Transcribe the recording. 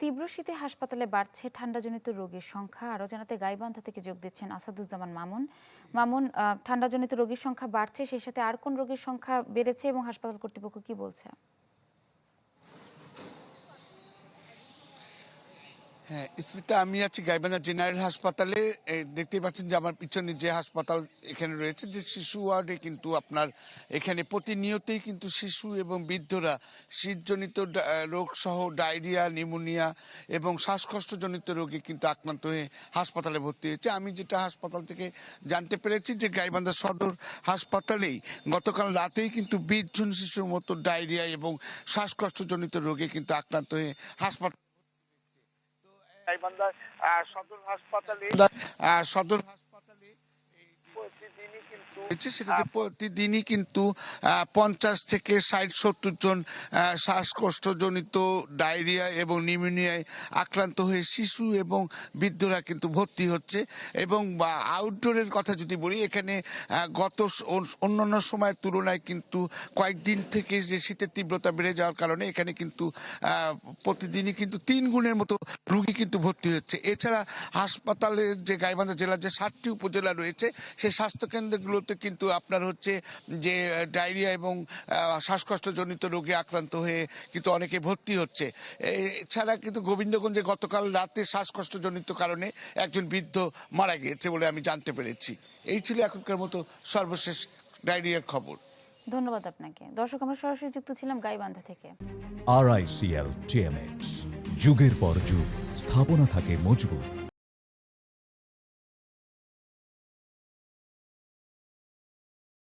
তীব্র শীতে হাসপাতালে বাড়ছে ঠান্ডাজনিত রোগীর সংখ্যা। আরও জানাতে গাইবান্ধা থেকে যোগ দিচ্ছেন আসাদুজ্জামান মামুন। মামুন, ঠান্ডাজনিত রোগীর সংখ্যা বাড়ছে, সেই সাথে আর কোন রোগীর সংখ্যা বেড়েছে এবং হাসপাতাল কর্তৃপক্ষ কি বলছে? হ্যাঁ, স্মিতা, আমি আছি গাইবান্ধা জেনারেল হাসপাতালে। দেখতেই পাচ্ছেন যে আমার পিছনে যে হাসপাতাল এখানে রয়েছে, যে শিশু ওয়ার্ডে কিন্তু আপনার এখানে প্রতিনিয়তই কিন্তু শিশু এবং বৃদ্ধরা শীতজনিত রোগ সহ ডায়রিয়া, নিউমোনিয়া এবং শ্বাসকষ্টজনিত রোগে কিন্তু আক্রান্ত হয়ে হাসপাতালে ভর্তি হয়েছে। আমি যেটা হাসপাতাল থেকে জানতে পেরেছি যে গাইবান্ধা সদর হাসপাতালেই গতকাল রাতেই কিন্তু 20 জন শিশুর মতো ডায়রিয়া এবং শ্বাসকষ্টজনিত রোগে কিন্তু আক্রান্ত হয়ে হাসপাতাল গাইবান্ধা সদর হাসপাতালে প্রতিদিনই কিন্তু 50 থেকে 60-70 জন শ্বাসকষ্টজনিত ডায়রিয়া এবং নিউমোনিয়ায় আক্রান্ত হয়ে শিশু এবং বৃদ্ধরা কিন্তু ভর্তি হচ্ছে। এবং আউটডোরের কথা যদি বলি, এখানে গত অন্যান্য সময়ের তুলনায় কিন্তু কয়েকদিন থেকে যে শীতের তীব্রতা বেড়ে যাওয়ার কারণে এখানে কিন্তু প্রতিদিনই কিন্তু 3 গুণের মতো রোগী কিন্তু ভর্তি হচ্ছে। এছাড়া হাসপাতালের যে গাইবান্ধা জেলার যে 7টি উপজেলা রয়েছে, সেই স্বাস্থ্যকেন্দ্রগুলোতে কিন্তু আপনার হচ্ছে যে ডায়রিয়া এবং শ্বাসকষ্টজনিত রোগে আক্রান্ত হয়ে কিন্তু অনেকে ভর্তি হচ্ছে। এছাড়া কিন্তু গোবিন্দগঞ্জে গতকাল রাতে শ্বাসকষ্টজনিত কারণে একজন বৃদ্ধ মারা গিয়েছে বলে আমি জানতে পেরেছি। এই ছিল এখনকার মতো সর্বশেষ ডায়রিয়ার খবর। ধন্যবাদ আপনাকে। দর্শক, আমরা সরাসরি যুক্ত ছিলাম গাইবান্ধা থেকে। RICL TMX, যুগের পর যুগ স্থাপনা থাকে মজবুত।